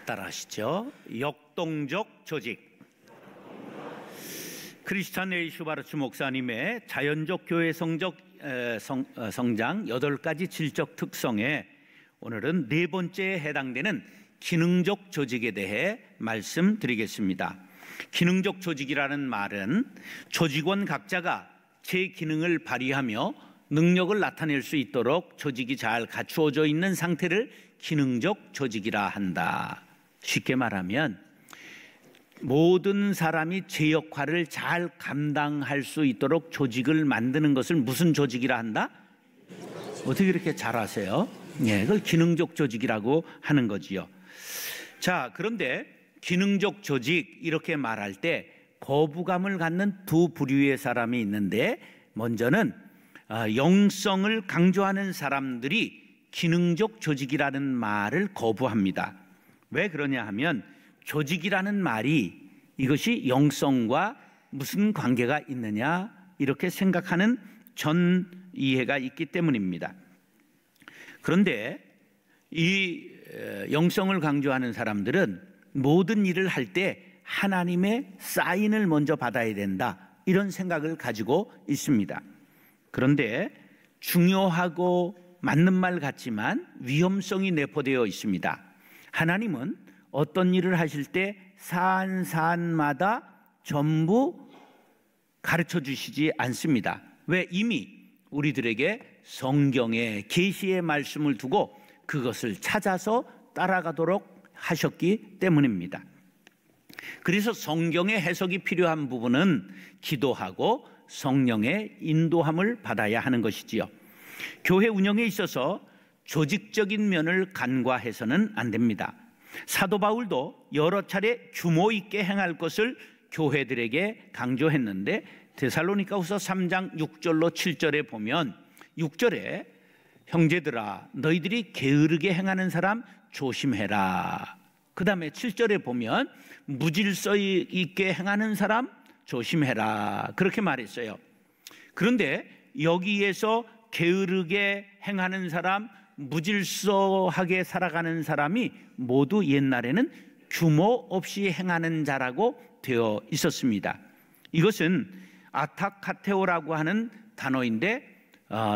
따라하시죠. 역동적 조직. 크리스찬 A. 슈바르츠 목사님의 자연적 교회 성장 8가지 질적 특성에 오늘은 네 번째에 해당되는 기능적 조직에 대해 말씀드리겠습니다. 기능적 조직이라는 말은 조직원 각자가 제 기능을 발휘하며 능력을 나타낼 수 있도록 조직이 잘 갖추어져 있는 상태를 기능적 조직이라 한다. 쉽게 말하면 모든 사람이 제 역할을 잘 감당할 수 있도록 조직을 만드는 것을 무슨 조직이라 한다? 어떻게 이렇게 잘 아세요? 그걸 기능적 조직이라고 하는 거지요. 자, 그런데 기능적 조직 이렇게 말할 때 거부감을 갖는 두 부류의 사람이 있는데, 먼저는 영성을 강조하는 사람들이 기능적 조직이라는 말을 거부합니다. 왜 그러냐 하면 조직이라는 말이 이것이 영성과 무슨 관계가 있느냐 이렇게 생각하는 전 이해가 있기 때문입니다. 그런데 이 영성을 강조하는 사람들은 모든 일을 할 때 하나님의 사인을 먼저 받아야 된다, 이런 생각을 가지고 있습니다. 그런데 중요하고 맞는 말 같지만 위험성이 내포되어 있습니다. 하나님은 어떤 일을 하실 때 사안마다 전부 가르쳐 주시지 않습니다. 왜? 이미 우리들에게 성경의 계시의 말씀을 두고 그것을 찾아서 따라가도록 하셨기 때문입니다. 그래서 성경의 해석이 필요한 부분은 기도하고 성령의 인도함을 받아야 하는 것이지요. 교회 운영에 있어서 조직적인 면을 간과해서는 안 됩니다. 사도 바울도 여러 차례 규모 있게 행할 것을 교회들에게 강조했는데, 데살로니가후서 3장 6절로 7절에 보면 6절에 형제들아 너희들이 게으르게 행하는 사람 조심해라. 그 다음에 7절에 보면 무질서 있게 행하는 사람 조심해라, 그렇게 말했어요. 그런데 여기에서 게으르게 행하는 사람, 무질서하게 살아가는 사람이 모두 옛날에는 규모 없이 행하는 자라고 되어 있었습니다. 이것은 아타카테오라고 하는 단어인데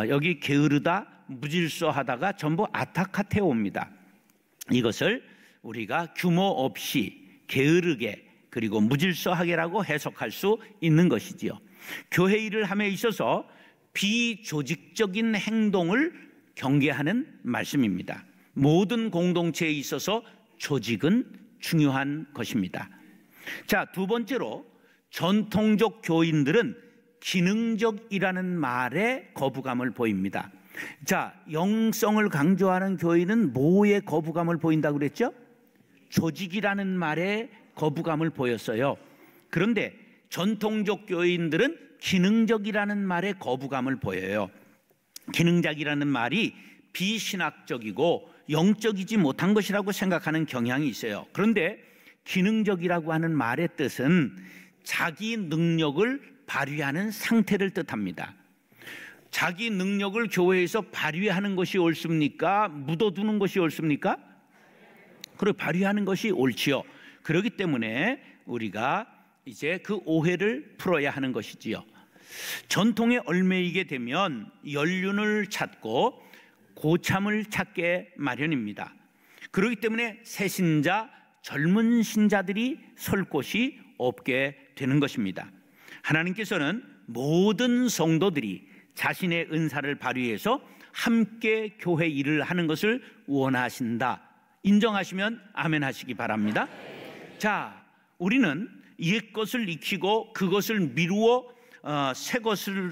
여기 게으르다, 무질서하다가 전부 아타카테오입니다. 이것을 우리가 규모 없이 게으르게 그리고 무질서하게라고 해석할 수 있는 것이지요. 교회 일을 함에 있어서 비조직적인 행동을 경계하는 말씀입니다. 모든 공동체에 있어서 조직은 중요한 것입니다. 자, 두 번째로 전통적 교인들은 기능적이라는 말에 거부감을 보입니다. 자, 영성을 강조하는 교인은 뭐에 거부감을 보인다고 그랬죠? 조직이라는 말에 거부감을 보였어요. 그런데 전통적 교인들은 기능적이라는 말에 거부감을 보여요. 기능적이라는 말이 비신학적이고 영적이지 못한 것이라고 생각하는 경향이 있어요. 그런데 기능적이라고 하는 말의 뜻은 자기 능력을 발휘하는 상태를 뜻합니다. 자기 능력을 교회에서 발휘하는 것이 옳습니까? 묻어두는 것이 옳습니까? 그래, 발휘하는 것이 옳지요. 그렇기 때문에 우리가 이제 그 오해를 풀어야 하는 것이지요. 전통에 얽매이게 되면 연륜을 찾고 고참을 찾게 마련입니다. 그렇기 때문에 새 신자, 젊은 신자들이 설 곳이 없게 되는 것입니다. 하나님께서는 모든 성도들이 자신의 은사를 발휘해서 함께 교회 일을 하는 것을 원하신다. 인정하시면 아멘 하시기 바랍니다. 자, 우리는 옛 것을 익히고 그것을 미루어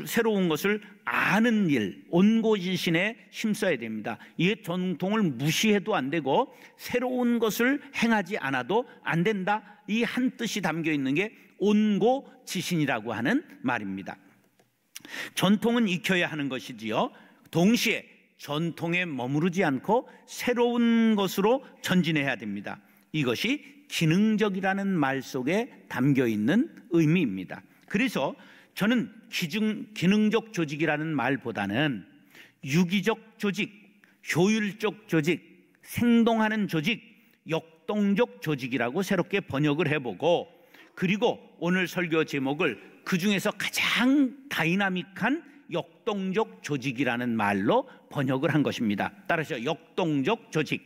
새로운 것을 아는 일, 온고지신에 힘써야 됩니다. 옛 전통을 무시해도 안 되고 새로운 것을 행하지 않아도 안 된다. 이 한 뜻이 담겨 있는 게 온고지신이라고 하는 말입니다. 전통은 익혀야 하는 것이지요. 동시에 전통에 머무르지 않고 새로운 것으로 전진해야 됩니다. 이것이 기능적이라는 말 속에 담겨 있는 의미입니다. 그래서 저는 기능적 조직이라는 말보다는 유기적 조직, 효율적 조직, 생동하는 조직, 역동적 조직이라고 새롭게 번역을 해보고, 그리고 오늘 설교 제목을 그 중에서 가장 다이나믹한 역동적 조직이라는 말로 번역을 한 것입니다. 따라서 역동적 조직.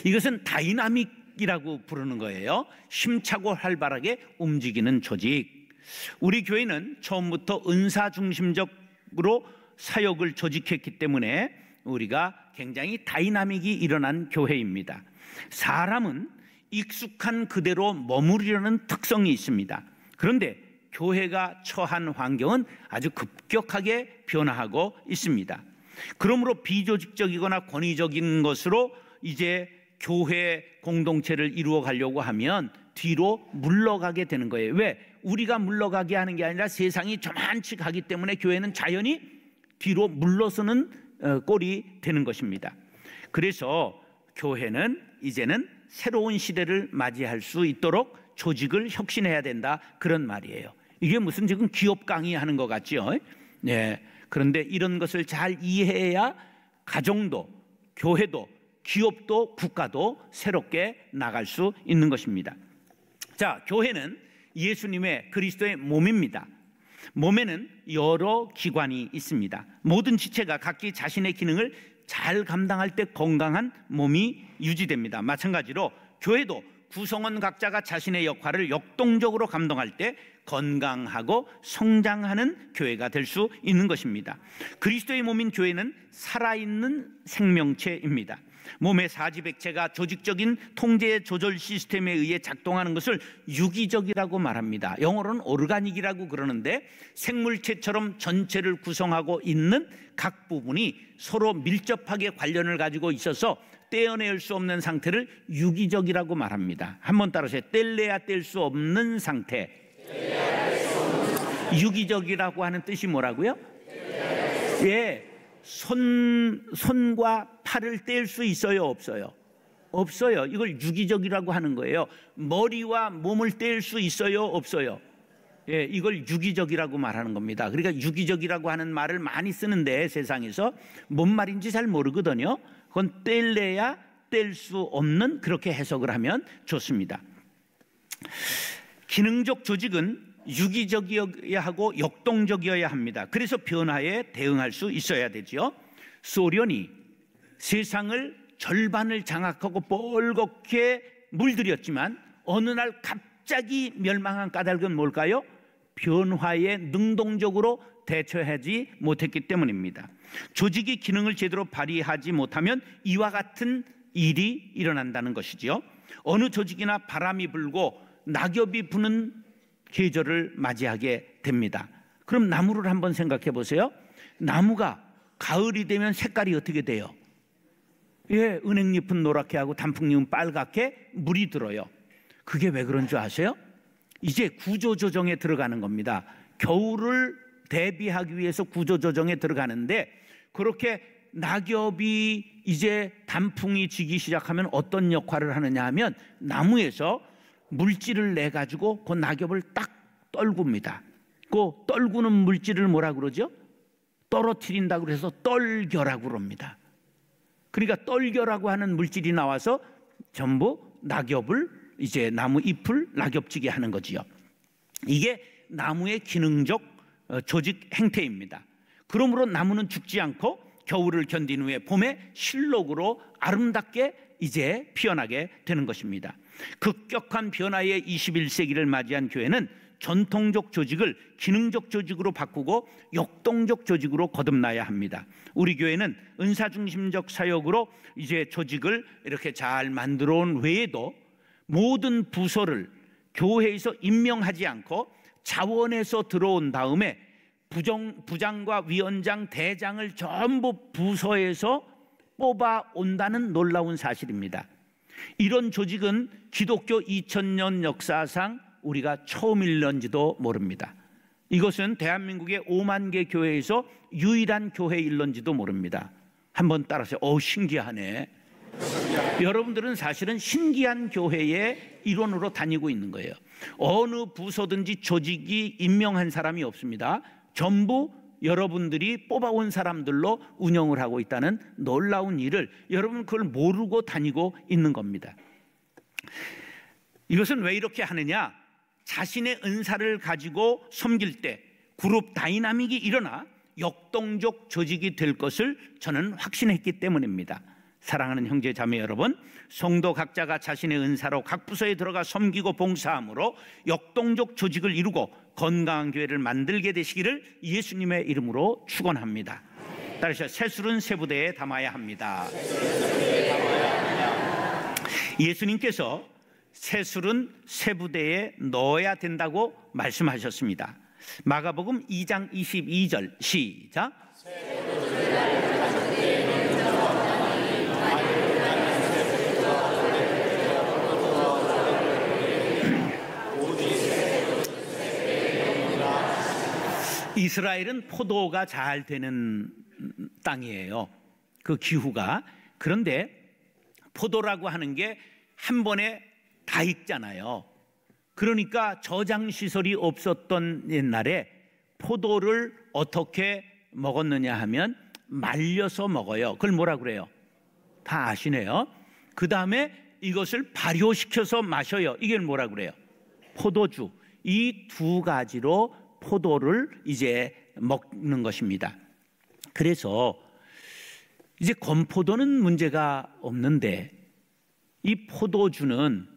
이것은 다이나믹이라고 부르는 거예요. 힘차고 활발하게 움직이는 조직. 우리 교회는 처음부터 은사 중심적으로 사역을 조직했기 때문에 우리가 굉장히 다이나믹이 일어난 교회입니다. 사람은 익숙한 그대로 머무르려는 특성이 있습니다. 그런데 교회가 처한 환경은 아주 급격하게 변화하고 있습니다. 그러므로 비조직적이거나 권위적인 것으로 이제 교회 공동체를 이루어 가려고 하면 뒤로 물러가게 되는 거예요. 왜? 우리가 물러가게 하는 게 아니라 세상이 저만치 가기 때문에 교회는 자연히 뒤로 물러서는 꼴이 되는 것입니다. 그래서 교회는 이제는 새로운 시대를 맞이할 수 있도록 조직을 혁신해야 된다, 그런 말이에요. 이게 무슨 지금 기업 강의하는 것 같죠? 네. 그런데 이런 것을 잘 이해해야 가정도, 교회도, 기업도, 국가도 새롭게 나갈 수 있는 것입니다. 자, 교회는 예수님의 그리스도의 몸입니다. 몸에는 여러 기관이 있습니다. 모든 지체가 각기 자신의 기능을 잘 감당할 때 건강한 몸이 유지됩니다. 마찬가지로 교회도 구성원 각자가 자신의 역할을 역동적으로 감당할 때 건강하고 성장하는 교회가 될 수 있는 것입니다. 그리스도의 몸인 교회는 살아있는 생명체입니다. 몸의 사지백체가 조직적인 통제 조절 시스템에 의해 작동하는 것을 유기적이라고 말합니다. 영어로는 오르가닉이라고 그러는데, 생물체처럼 전체를 구성하고 있는 각 부분이 서로 밀접하게 관련을 가지고 있어서 떼어낼 수 없는 상태를 유기적이라고 말합니다. 한번 따라하세요. 뗄래야 뗄 수 없는 상태. 유기적이라고 하는 뜻이 뭐라고요? 예, 손과 팔을 뗄 수 있어요, 없어요? 없어요. 이걸 유기적이라고 하는 거예요. 머리와 몸을 뗄 수 있어요, 없어요? 예, 이걸 유기적이라고 말하는 겁니다. 그러니까 유기적이라고 하는 말을 많이 쓰는데 세상에서 뭔 말인지 잘 모르거든요. 그건 뗄래야 뗄 수 없는, 그렇게 해석을 하면 좋습니다. 기능적 조직은 유기적이어야 하고 역동적이어야 합니다. 그래서 변화에 대응할 수 있어야 되죠. 소련이 세상을 절반을 장악하고 뻘겋게 물들였지만 어느 날 갑자기 멸망한 까닭은 뭘까요? 변화에 능동적으로 대처하지 못했기 때문입니다. 조직이 기능을 제대로 발휘하지 못하면 이와 같은 일이 일어난다는 것이죠. 어느 조직이나 바람이 불고 낙엽이 부는 계절을 맞이하게 됩니다. 그럼 나무를 한번 생각해 보세요. 나무가 가을이 되면 색깔이 어떻게 돼요? 예, 은행잎은 노랗게 하고 단풍잎은 빨갛게 물이 들어요. 그게 왜 그런 줄 아세요? 이제 구조조정에 들어가는 겁니다. 겨울을 대비하기 위해서 구조조정에 들어가는데, 그렇게 낙엽이 이제 단풍이 지기 시작하면 어떤 역할을 하느냐 하면 나무에서 물질을 내 가지고 그 낙엽을 딱 떨굽니다. 그 떨구는 물질을 뭐라 그러죠? 떨어뜨린다고 그래서 떨겨라고 그럽니다. 그러니까 떨겨라고 하는 물질이 나와서 전부 낙엽을, 이제 나무 잎을 낙엽지게 하는 거지요. 이게 나무의 기능적 조직 행태입니다. 그러므로 나무는 죽지 않고 겨울을 견딘 후에 봄에 실록으로 아름답게 이제 피어나게 되는 것입니다. 급격한 변화의 21세기를 맞이한 교회는 전통적 조직을 기능적 조직으로 바꾸고 역동적 조직으로 거듭나야 합니다. 우리 교회는 은사 중심적 사역으로 이제 조직을 이렇게 잘 만들어 온 외에도 모든 부서를 교회에서 임명하지 않고 자원에서 들어온 다음에 부장과 위원장, 대장을 전부 부서에서 뽑아 온다는 놀라운 사실입니다. 이런 조직은 기독교 2000년 역사상 우리가 처음일런지도 모릅니다. 이것은 대한민국의 5만 개 교회에서 유일한 교회일런지도 모릅니다. 한번 따라서 신기하네. 여러분들은 사실은 신기한 교회의 일원으로 다니고 있는 거예요. 어느 부서든지 조직이 임명한 사람이 없습니다. 전부 여러분들이 뽑아온 사람들로 운영을 하고 있다는 놀라운 일을 여러분 그걸 모르고 다니고 있는 겁니다. 이것은 왜 이렇게 하느냐? 자신의 은사를 가지고 섬길 때 그룹 다이나믹이 일어나 역동적 조직이 될 것을 저는 확신했기 때문입니다. 사랑하는 형제 자매 여러분, 성도 각자가 자신의 은사로 각 부서에 들어가 섬기고 봉사함으로 역동적 조직을 이루고 건강한 교회를 만들게 되시기를 예수님의 이름으로 축원합니다. 따라서 새술은 새 부대에 담아야 합니다. 예수님께서 새술은 새 부대에 넣어야 된다고 말씀하셨습니다. 마가복음 2장 22절 시작. 이스라엘은 포도가 잘 되는 땅이에요. 그 기후가. 그런데 포도라고 하는 게 한 번에 다 익잖아요. 그러니까 저장시설이 없었던 옛날에 포도를 어떻게 먹었느냐 하면 말려서 먹어요. 그걸 뭐라 그래요? 다 아시네요. 그 다음에 이것을 발효시켜서 마셔요. 이게 뭐라 그래요? 포도주. 이 두 가지로 포도를 이제 먹는 것입니다. 그래서 이제 건포도는 문제가 없는데 이 포도주는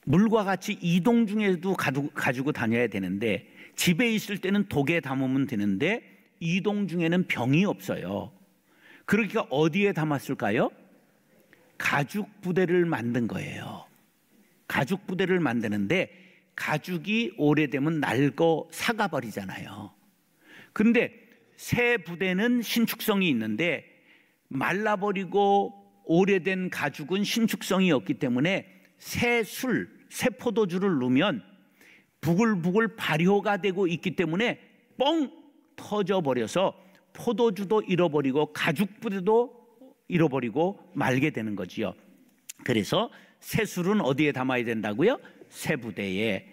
물과 같이 이동 중에도 가지고 다녀야 되는데 집에 있을 때는 독에 담으면 되는데 이동 중에는 병이 없어요. 그러니까 어디에 담았을까요? 가죽 부대를 만든 거예요. 가죽 부대를 만드는데 가죽이 오래되면 낡고 삭아버리잖아요. 그런데 새 부대는 신축성이 있는데 말라버리고 오래된 가죽은 신축성이 없기 때문에 새 포도주를 넣으면 부글부글 발효가 되고 있기 때문에 뻥 터져버려서 포도주도 잃어버리고 가죽 부대도 잃어버리고 말게 되는 거지요. 그래서 새 술은 어디에 담아야 된다고요? 새 부대에.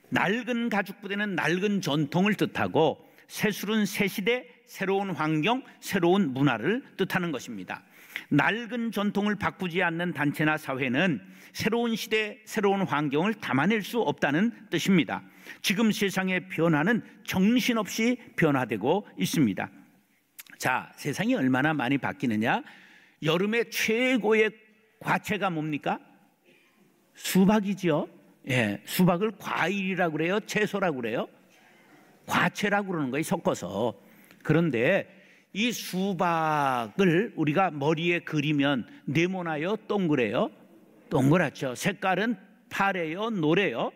낡은 가죽 부대는 낡은 전통을 뜻하고 새 술은 새 시대, 새로운 환경, 새로운 문화를 뜻하는 것입니다. 낡은 전통을 바꾸지 않는 단체나 사회는 새로운 시대, 새로운 환경을 담아낼 수 없다는 뜻입니다. 지금 세상의 변화는 정신없이 변화되고 있습니다. 자, 세상이 얼마나 많이 바뀌느냐? 여름에 최고의 과채가 뭡니까? 수박이죠. 예, 수박을 과일이라고 그래요? 채소라고 그래요? 과채라고 그러는 거예요, 섞어서. 그런데 이 수박을 우리가 머리에 그리면 네모나요? 동그래요? 동그랗죠. 색깔은 파래요? 노래요?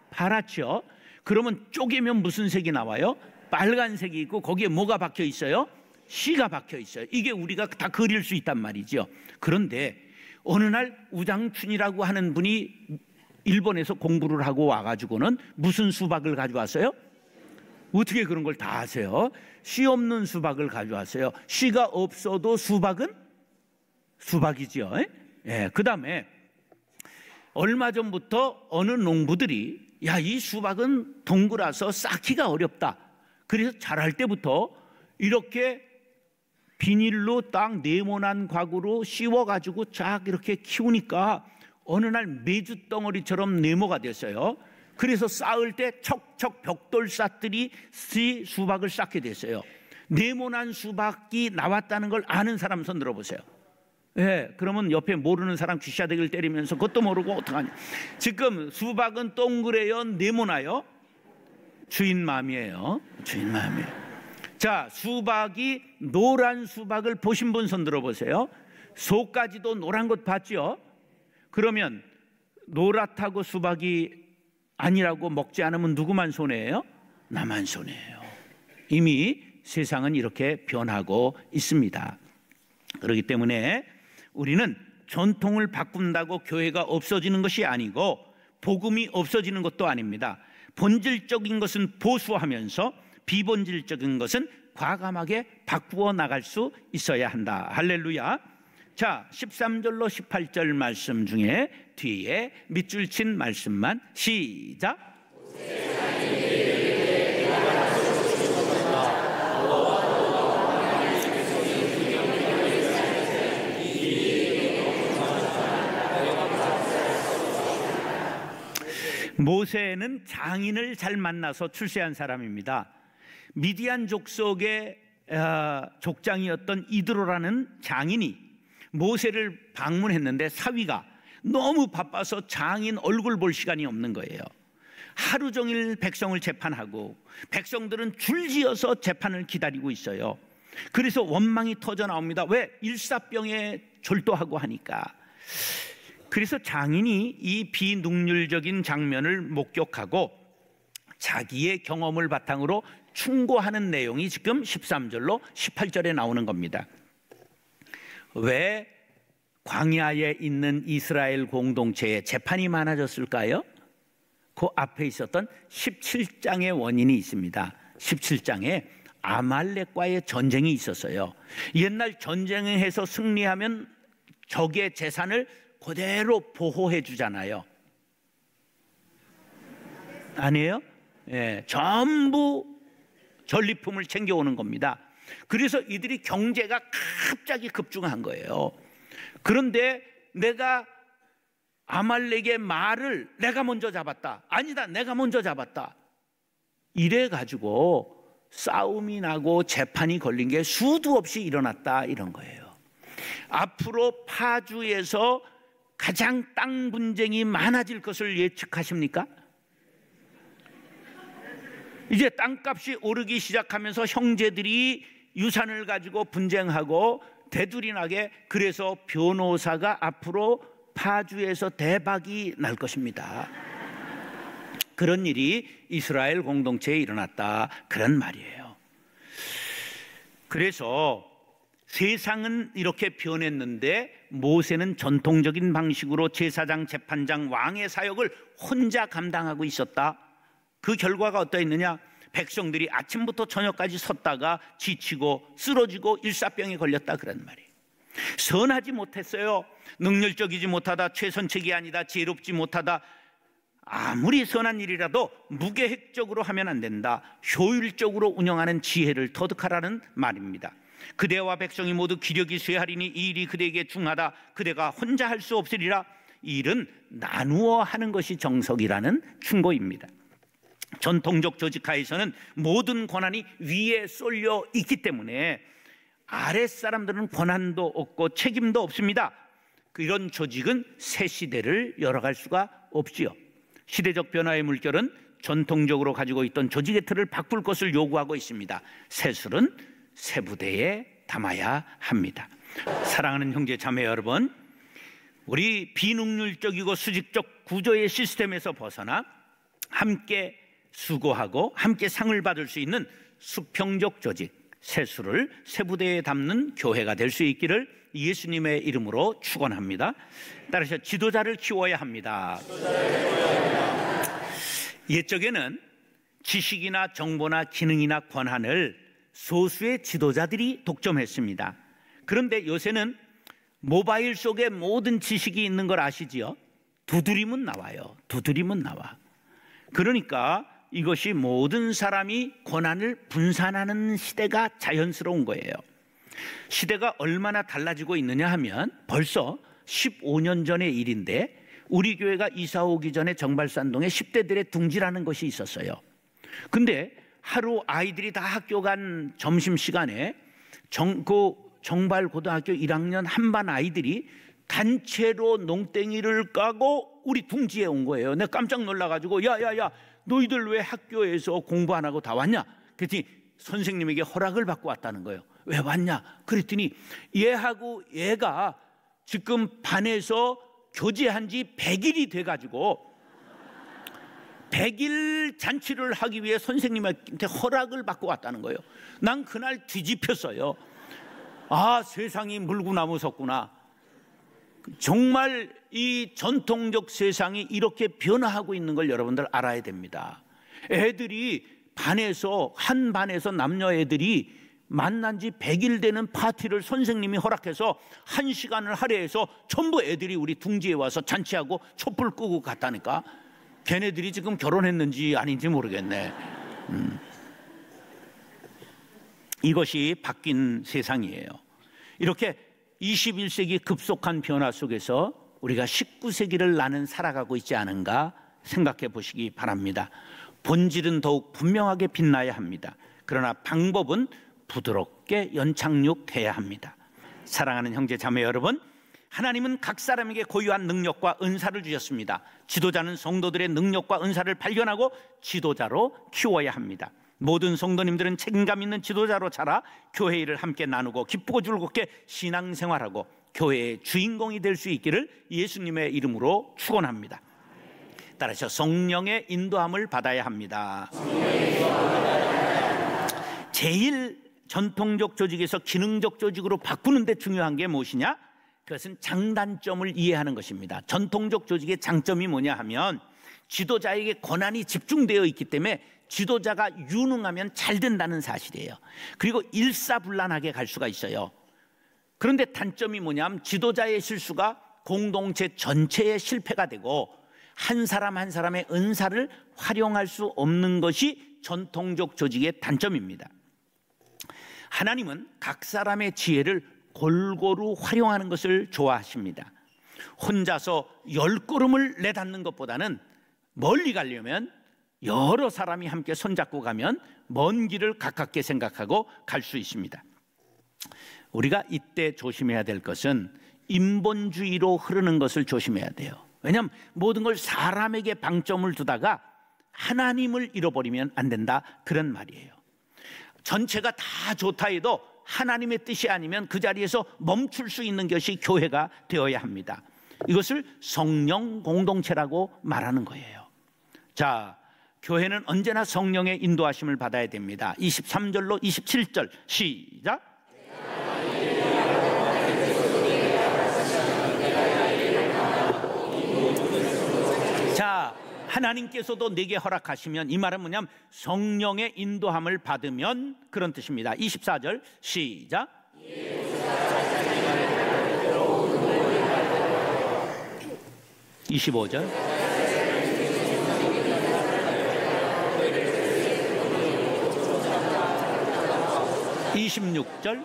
파랗죠. 그러면 쪼개면 무슨 색이 나와요? 빨간색이 있고 거기에 뭐가 박혀 있어요? 씨가 박혀 있어요. 이게 우리가 다 그릴 수 있단 말이죠. 그런데 어느 날 우장춘이라고 하는 분이 일본에서 공부를 하고 와가지고는 무슨 수박을 가져왔어요? 어떻게 그런 걸 다 아세요? 씨 없는 수박을 가져왔어요. 씨가 없어도 수박은 수박이죠. 예, 그 다음에 얼마 전부터 어느 농부들이 야, 이 수박은 동그라서 쌓기가 어렵다. 그래서 자랄 때부터 이렇게 비닐로 딱 네모난 과구로 씌워가지고 쫙 이렇게 키우니까 어느 날 메주 덩어리처럼 네모가 됐어요. 그래서 쌓을 때 척척 벽돌 쌓들이 수박을 쌓게 됐어요. 네모난 수박이 나왔다는 걸 아는 사람 손 들어보세요. 예, 그러면 옆에 모르는 사람 귀샤대기를 때리면서 그것도 모르고 어떡하냐. 지금 수박은 동그래요? 네모나요? 주인 마음이에요. 주인 마음이에요. 자, 수박이 노란 수박을 보신 분 손 들어보세요. 속까지도 노란 것 봤죠? 그러면 노랗다고 수박이 아니라고 먹지 않으면 누구만 손해예요? 나만 손해예요. 이미 세상은 이렇게 변하고 있습니다. 그렇기 때문에 우리는 전통을 바꾼다고 교회가 없어지는 것이 아니고 복음이 없어지는 것도 아닙니다. 본질적인 것은 보수하면서 비본질적인 것은 과감하게 바꾸어 나갈 수 있어야 한다. 할렐루야. 자, 13절로 18절 말씀 중에 뒤에 밑줄 친 말씀만 시작. 모세는 장인을 잘 만나서 출세한 사람입니다. 미디안 족속의 족장이었던 이드로라는 장인이 모세를 방문했는데 사위가 너무 바빠서 장인 얼굴 볼 시간이 없는 거예요. 하루 종일 백성을 재판하고 백성들은 줄지어서 재판을 기다리고 있어요. 그래서 원망이 터져 나옵니다. 왜? 일사병에 졸도하고 하니까. 그래서 장인이 이 비능률적인 장면을 목격하고 자기의 경험을 바탕으로 충고하는 내용이 지금 13절로 18절에 나오는 겁니다. 왜 광야에 있는 이스라엘 공동체에 재판이 많아졌을까요? 그 앞에 있었던 17장의 원인이 있습니다. 17장에 아말렉과의 전쟁이 있었어요. 옛날 전쟁해서 승리하면 적의 재산을 그대로 보호해 주잖아요. 아니에요? 예, 전부 전리품을 챙겨오는 겁니다. 그래서 이들이 경제가 갑자기 급증한 거예요. 그런데 내가 아말렉의 말을 내가 먼저 잡았다. 아니다, 내가 먼저 잡았다. 이래 가지고 싸움이 나고 재판이 걸린 게 수도 없이 일어났다, 이런 거예요. 앞으로 파주에서 가장 땅 분쟁이 많아질 것을 예측하십니까? 이제 땅값이 오르기 시작하면서 형제들이 유산을 가지고 분쟁하고 대들이 나게, 그래서 변호사가 앞으로 파주에서 대박이 날 것입니다. 그런 일이 이스라엘 공동체에 일어났다, 그런 말이에요. 그래서 세상은 이렇게 변했는데 모세는 전통적인 방식으로 제사장, 재판장, 왕의 사역을 혼자 감당하고 있었다. 그 결과가 어떠했느냐? 백성들이 아침부터 저녁까지 섰다가 지치고 쓰러지고 일사병에 걸렸다, 그런 말이에요. 선하지 못했어요. 능률적이지 못하다, 최선책이 아니다, 지혜롭지 못하다. 아무리 선한 일이라도 무계획적으로 하면 안 된다. 효율적으로 운영하는 지혜를 터득하라는 말입니다. 그대와 백성이 모두 기력이 쇠하리니 이 일이 그대에게 중하다. 그대가 혼자 할 수 없으리라. 이 일은 나누어 하는 것이 정석이라는 충고입니다. 전통적 조직하에서는 모든 권한이 위에 쏠려 있기 때문에 아랫사람들은 권한도 없고 책임도 없습니다. 이런 조직은 새 시대를 열어갈 수가 없지요. 시대적 변화의 물결은 전통적으로 가지고 있던 조직의 틀을 바꿀 것을 요구하고 있습니다. 새술은 새 부대에 담아야 합니다. 사랑하는 형제 자매 여러분, 우리 비능률적이고 수직적 구조의 시스템에서 벗어나 함께 수고하고 함께 상을 받을 수 있는 수평적 조직, 새술을 새 부대에 담는 교회가 될 수 있기를 예수님의 이름으로 축원합니다. 따라서 지도자를 키워야 합니다. 옛적에는 지식이나 정보나 기능이나 권한을 소수의 지도자들이 독점했습니다. 그런데 요새는 모바일 속에 모든 지식이 있는 걸 아시지요? 두드리면 나와요. 두드리면 나와. 그러니까 이것이 모든 사람이 권한을 분산하는 시대가 자연스러운 거예요. 시대가 얼마나 달라지고 있느냐 하면 벌써 15년 전의 일인데, 우리 교회가 이사 오기 전에 정발산동에 10대들의 둥지라는 것이 있었어요. 근데 하루 아이들이 다 학교 간 점심시간에 정발고등학교 1학년 한반 아이들이 단체로 농땡이를 까고 우리 둥지에 온 거예요. 내가 깜짝 놀라가지고 야야야, 너희들 왜 학교에서 공부 안 하고 다 왔냐? 그랬더니 선생님에게 허락을 받고 왔다는 거예요. 왜 왔냐? 그랬더니 얘하고 얘가 지금 반에서 교제한 지 100일이 돼가지고 100일 잔치를 하기 위해 선생님한테 허락을 받고 왔다는 거예요. 난 그날 뒤집혔어요. 아, 세상이 물구나무 섰구나. 정말 이 전통적 세상이 이렇게 변화하고 있는 걸 여러분들 알아야 됩니다. 애들이 한 반에서 남녀 애들이 만난 지 100일 되는 파티를 선생님이 허락해서 1시간을 할애해서 전부 애들이 우리 둥지에 와서 잔치하고 촛불 끄고 갔다니까. 걔네들이 지금 결혼했는지 아닌지 모르겠네. 이것이 바뀐 세상이에요. 이렇게 21세기 급속한 변화 속에서 우리가 19세기를 나는 살아가고 있지 않은가 생각해 보시기 바랍니다. 본질은 더욱 분명하게 빛나야 합니다. 그러나 방법은 부드럽게 연착륙해야 합니다. 사랑하는 형제 자매 여러분, 하나님은 각 사람에게 고유한 능력과 은사를 주셨습니다. 지도자는 성도들의 능력과 은사를 발견하고 지도자로 키워야 합니다. 모든 성도님들은 책임감 있는 지도자로 자라 교회 일을 함께 나누고 기쁘고 즐겁게 신앙생활하고 교회의 주인공이 될 수 있기를 예수님의 이름으로 축원합니다. 따라서 성령의 인도함을 받아야 합니다. 제일 전통적 조직에서 기능적 조직으로 바꾸는 데 중요한 게 무엇이냐? 그것은 장단점을 이해하는 것입니다. 전통적 조직의 장점이 뭐냐 하면 지도자에게 권한이 집중되어 있기 때문에 지도자가 유능하면 잘 된다는 사실이에요. 그리고 일사불란하게 갈 수가 있어요. 그런데 단점이 뭐냐면 지도자의 실수가 공동체 전체의 실패가 되고 한 사람 한 사람의 은사를 활용할 수 없는 것이 전통적 조직의 단점입니다. 하나님은 각 사람의 지혜를 골고루 활용하는 것을 좋아하십니다. 혼자서 10걸음을 내닫는 것보다는 멀리 가려면 여러 사람이 함께 손잡고 가면 먼 길을 가깝게 생각하고 갈 수 있습니다. 우리가 이때 조심해야 될 것은 인본주의로 흐르는 것을 조심해야 돼요. 왜냐하면 모든 걸 사람에게 방점을 두다가 하나님을 잃어버리면 안 된다, 그런 말이에요. 전체가 다 좋다 해도 하나님의 뜻이 아니면 그 자리에서 멈출 수 있는 것이 교회가 되어야 합니다. 이것을 성령 공동체라고 말하는 거예요. 자, 교회는 언제나 성령의 인도하심을 받아야 됩니다. 23절로 27절 시작. 자, 하나님께서도 내게 허락하시면, 이 말은 뭐냐면 성령의 인도함을 받으면 그런 뜻입니다. 24절 시작. 25절 26절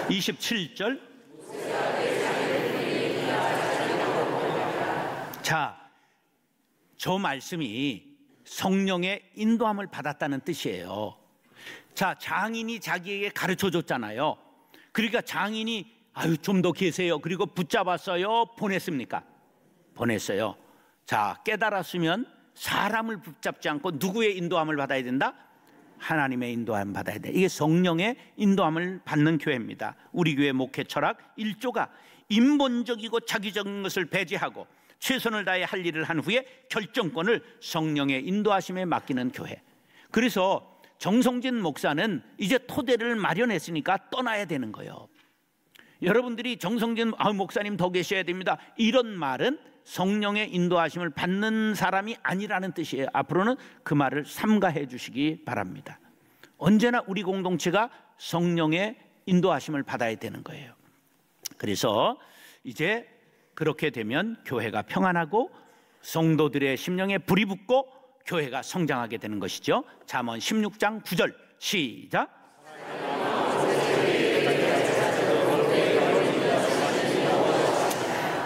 27절. 자, 저 말씀이 성령의 인도함을 받았다는 뜻이에요. 자, 장인이 자기에게 가르쳐 줬잖아요. 그러니까 장인이 좀 더 계세요, 그리고 붙잡았어요, 보냈습니까? 보냈어요. 자, 깨달았으면 사람을 붙잡지 않고 누구의 인도함을 받아야 된다? 하나님의 인도함을 받아야 돼. 이게 성령의 인도함을 받는 교회입니다. 우리 교회 목회 철학 1조가 인본적이고 자기적인 것을 배제하고 최선을 다해 할 일을 한 후에 결정권을 성령의 인도하심에 맡기는 교회. 그래서 정성진 목사는 이제 토대를 마련했으니까 떠나야 되는 거예요. 여러분들이 정성진 목사님 더 계셔야 됩니다, 이런 말은 성령의 인도하심을 받는 사람이 아니라는 뜻이에요. 앞으로는 그 말을 삼가해 주시기 바랍니다. 언제나 우리 공동체가 성령의 인도하심을 받아야 되는 거예요. 그래서 이제 그렇게 되면 교회가 평안하고 성도들의 심령에 불이 붙고 교회가 성장하게 되는 것이죠. 잠언 16장 9절 시작.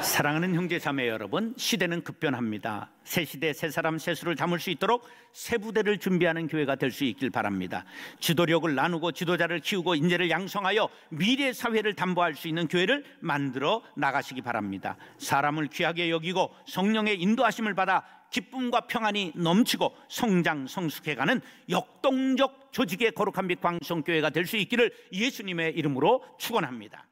사랑하는 형제 자매 여러분, 시대는 급변합니다. 새 시대 새 사람 새 수를 담을 수 있도록 새 부대를 준비하는 교회가 될 수 있길 바랍니다. 지도력을 나누고 지도자를 키우고 인재를 양성하여 미래 사회를 담보할 수 있는 교회를 만들어 나가시기 바랍니다. 사람을 귀하게 여기고 성령의 인도하심을 받아 기쁨과 평안이 넘치고 성장 성숙해가는 역동적 조직의 거룩한 빛 광성교회가 될 수 있기를 예수님의 이름으로 축원합니다.